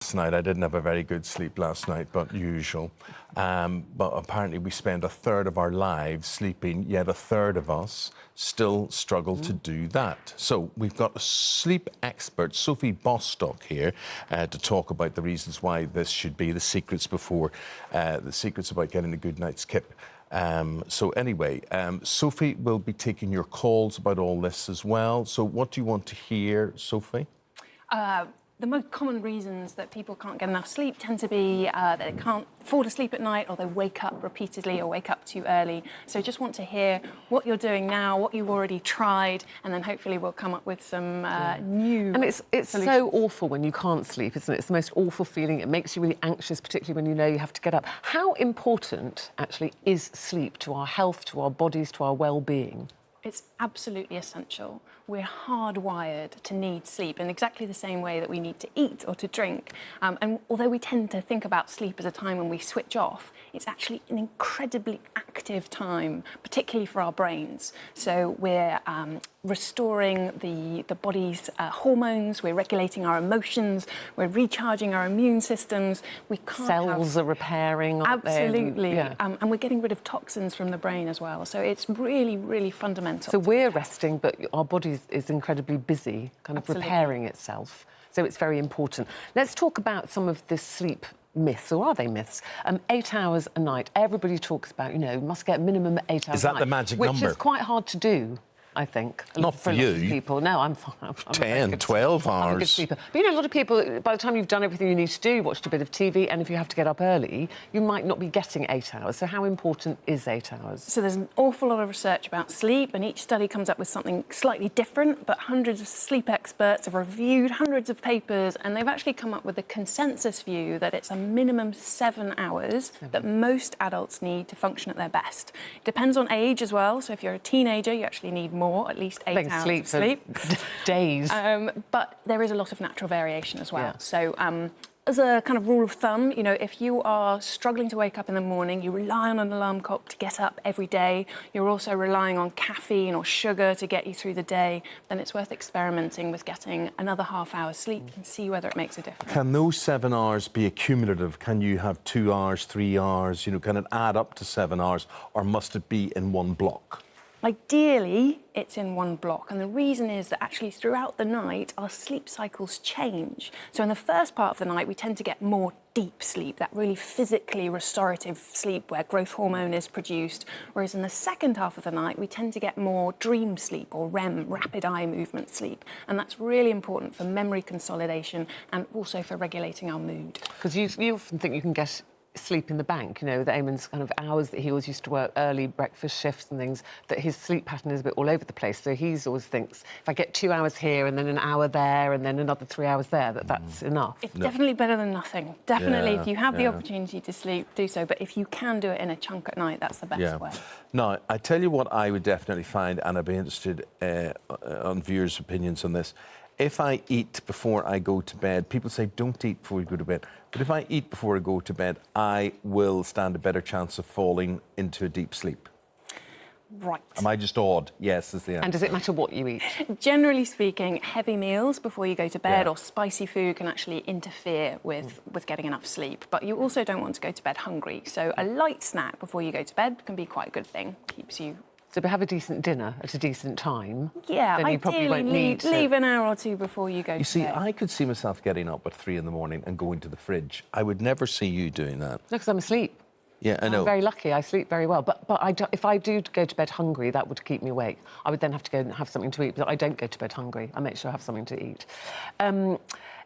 last night. I didn't have a very good sleep last night, but usual. But apparently we spend a third of our lives sleeping, yet a third of us still struggle to do that. So we've got a sleep expert, Sophie Bostock, here to talk about the reasons why this should be the secrets about getting a good night's kip. So anyway, Sophie will be taking your calls about all this as well. So what do you want to hear, Sophie? The most common reasons that people can't get enough sleep tend to be that they can't fall asleep at night, or they wake up repeatedly or wake up too early. So just want to hear what you're doing now, what you've already tried, and then hopefully we'll come up with some new And it's solutions. so awful when you can't sleep, isn't it? It's the most awful feeling. It makes you really anxious, particularly when you know you have to get up. How important, actually, is sleep to our health, to our bodies, to our well-being? It's absolutely essential. We're hardwired to need sleep in exactly the same way that we need to eat or to drink. And although we tend to think about sleep as a time when we switch off, it's actually an incredibly active time, particularly for our brains. So we're restoring the body's hormones, we're regulating our emotions, we're recharging our immune systems. We can't Cells are repairing, aren't they? Absolutely. Yeah. And we're getting rid of toxins from the brain as well. So it's really, really fundamental. So we're resting, but our body is incredibly busy, kind of Absolutely. repairing itself. So it's very important. Let's talk about some of the sleep myths, or are they myths? 8 hours a night. Everybody talks about, you know, must get minimum 8 hours Is that a night, the magic which number? is quite hard to do, I think. Not for a lot you. of people. No, I'm fine. I'm 10, 12 I'm a good hours. sleeper. But, you know, a lot of people, by the time you've done everything you need to do, watched a bit of TV, and if you have to get up early, you might not be getting 8 hours. So how important is 8 hours? So there's an awful lot of research about sleep, and each study comes up with something slightly different, but hundreds of sleep experts have reviewed hundreds of papers, and they've actually come up with a consensus view that it's a minimum 7 hours that most adults need to function at their best. It depends on age as well, so if you're a teenager, you actually need more, at least 8 hours sleep of sleep. for days. But there is a lot of natural variation as well. Yeah. So as a kind of rule of thumb, you know, if you are struggling to wake up in the morning, you rely on an alarm clock to get up every day, you're also relying on caffeine or sugar to get you through the day, then it's worth experimenting with getting another half hour sleep and see whether it makes a difference. Can those 7 hours be accumulative? Can you have 2 hours, 3 hours? You know, can it add up to 7 hours, or must it be in one block? Ideally, it's in one block, and the reason is that actually throughout the night, our sleep cycles change. So in the first part of the night, we tend to get more deep sleep, that really physically restorative sleep where growth hormone is produced, whereas in the second half of the night, we tend to get more dream sleep, or REM, rapid eye movement sleep, and that's really important for memory consolidation and also for regulating our mood. Because you often think you can get sleep in the bank, you know, the Eamonn's kind of hours that he always used to work, early breakfast shifts and things, that his sleep pattern is a bit all over the place. So he always thinks, if I get 2 hours here and then an hour there and then another 3 hours there, that's enough. It's definitely better than nothing. Definitely, Yeah, if you have the yeah. opportunity to sleep, do so. But if you can do it in a chunk at night, that's the best way. Now, I tell you what I would definitely find, and I'd be interested on viewers' opinions on this. If I eat before I go to bed, people say don't eat before you go to bed, but if I eat before I go to bed, I will stand a better chance of falling into a deep sleep. Right. Am I just odd? Yes, is the answer. And does it matter what you eat? Generally speaking, heavy meals before you go to bed Yeah. or spicy food can actually interfere with getting enough sleep. But you also don't want to go to bed hungry. So a light snack before you go to bed can be quite a good thing. Keeps you... So if you have a decent dinner at a decent time, Yeah, then you probably ideally won't need to... leave an hour or two before you go You to see, bed. I could see myself getting up at 3 in the morning and going to the fridge. I would never see you doing that. No, because I'm asleep. Yeah, I know. I'm very lucky. I sleep very well. But if I do go to bed hungry, that would keep me awake. I would then have to go and have something to eat. But I don't go to bed hungry. I make sure I have something to eat.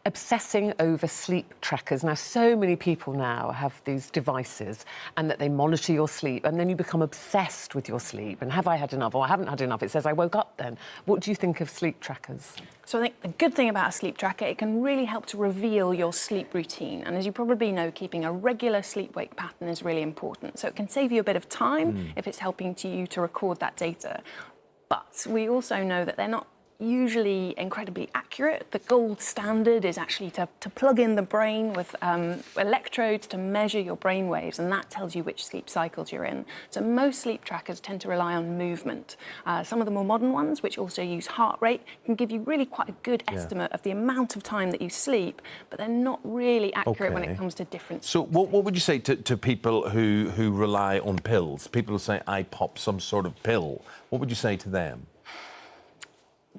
Obsessing over sleep trackers. Now, so many people now have these devices and that they monitor your sleep, and then you become obsessed with your sleep. And have I had enough? Or I haven't had enough. It says I woke up then. What do you think of sleep trackers? So I think the good thing about a sleep tracker, it can really help to reveal your sleep routine. And as you probably know, keeping a regular sleep-wake pattern is really important. So it can save you a bit of time if it's helping you to record that data. But we also know that they're not usually incredibly accurate. The gold standard is actually to plug in the brain with electrodes to measure your brain waves, and that tells you which sleep cycles you're in. So most sleep trackers tend to rely on movement. Some of the more modern ones, which also use heart rate, can give you really quite a good estimate of the amount of time that you sleep, but they're not really accurate when it comes to different. So what would you say to people who rely on pills? People who say, I pop some sort of pill. What would you say to them?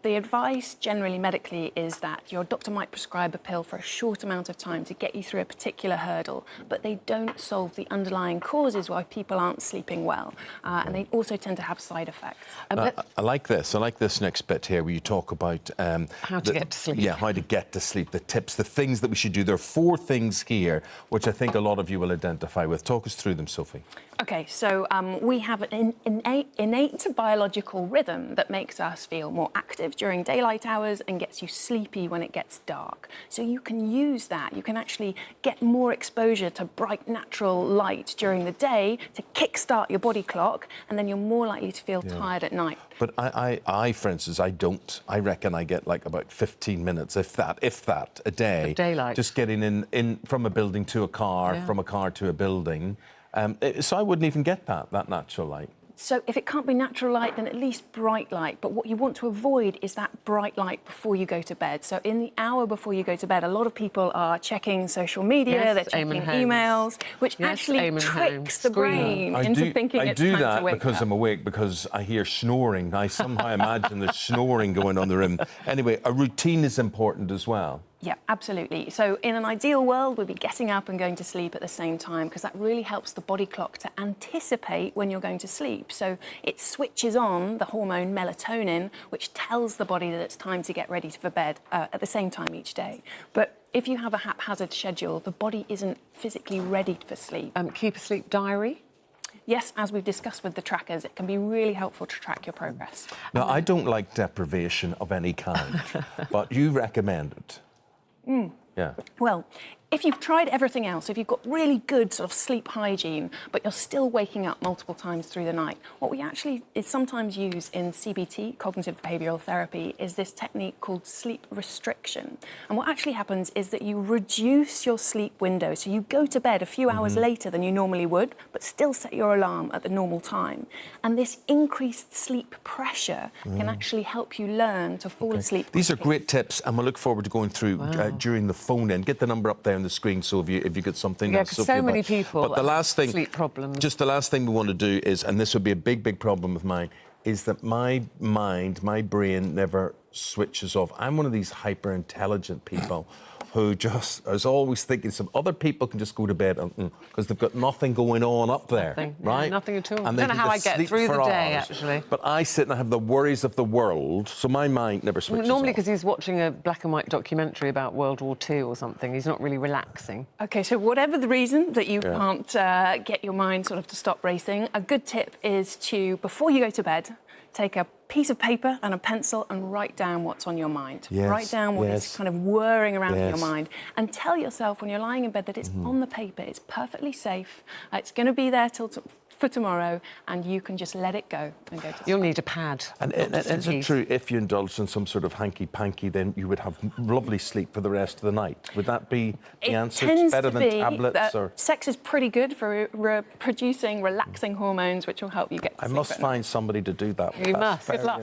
The advice generally medically is that your doctor might prescribe a pill for a short amount of time to get you through a particular hurdle, but they don't solve the underlying causes why people aren't sleeping well. And they also tend to have side effects. I like this. I like this next bit here where you talk about... how to get to sleep. Yeah, how to get to sleep, the tips, the things that we should do. There are 4 things here which I think a lot of you will identify with. Talk us through them, Sophie. OK, so we have an innate biological rhythm that makes us feel more active during daylight hours and gets you sleepy when it gets dark. So you can use that. You can actually get more exposure to bright natural light during the day to kickstart your body clock, and then you're more likely to feel tired at night. But I, for instance, I don't. I reckon I get like about 15 minutes, if that, a day. Of daylight. Just getting in from a building to a car, from a car to a building. So I wouldn't even get that natural light. So if it can't be natural light, then at least bright light. But what you want to avoid is that bright light before you go to bed. So in the hour before you go to bed, a lot of people are checking social media, they're checking emails, which actually tricks the brain into thinking it's time to wake up. I do that because I'm awake, because I hear snoring. I somehow imagine there's snoring going on in the room. Anyway, a routine is important as well. Yeah, absolutely. So in an ideal world, we'd be getting up and going to sleep at the same time, because that really helps the body clock to anticipate when you're going to sleep. So it switches on the hormone melatonin, which tells the body that it's time to get ready for bed at the same time each day. But if you have a haphazard schedule, the body isn't physically ready for sleep. Keep a sleep diary. Yes, as we've discussed with the trackers, it can be really helpful to track your progress. Now, I don't like deprivation of any kind, but you recommend it. Yeah. Well, if you've tried everything else, if you've got really good sort of sleep hygiene, but you're still waking up multiple times through the night, what we actually sometimes use in CBT, cognitive behavioural therapy, is this technique called sleep restriction. And what actually happens is that you reduce your sleep window. So you go to bed a few hours later than you normally would, but still set your alarm at the normal time. And this increased sleep pressure can actually help you learn to fall asleep. These are great tips, and we'll look forward to going through during the phone-in. Get the number up there on the screen, so if you get something... Yeah, because so many people but the last thing, sleep problems. Just the last thing we want to do is, and this would be a big problem with mine, is that my mind, my brain never switches off. I'm one of these hyper-intelligent people who just is always thinking some other people can just go to bed because they've got nothing going on up there, right? Yeah, nothing at all. And I don't know how I get through the day, actually. But I sit and I have the worries of the world, so my mind never switches Normally off. because he's watching a black and white documentary about World War II or something. He's not really relaxing. OK, so whatever the reason that you can't get your mind sort of to stop racing, a good tip is to, before you go to bed, take a piece of paper and a pencil and write down what's on your mind. Write down what is kind of whirring around in your mind, and tell yourself when you're lying in bed that it's on the paper, it's perfectly safe, it's going to be there for tomorrow, and you can just let it go and go to sleep. You'll need a pad. And is it true, if you indulged in some sort of hanky-panky, then you would have lovely sleep for the rest of the night? Would that be the answer? It's better than tablets? Or... Sex is pretty good for producing relaxing hormones, which will help you get to sleep. I must find somebody to do that. You must. Good luck.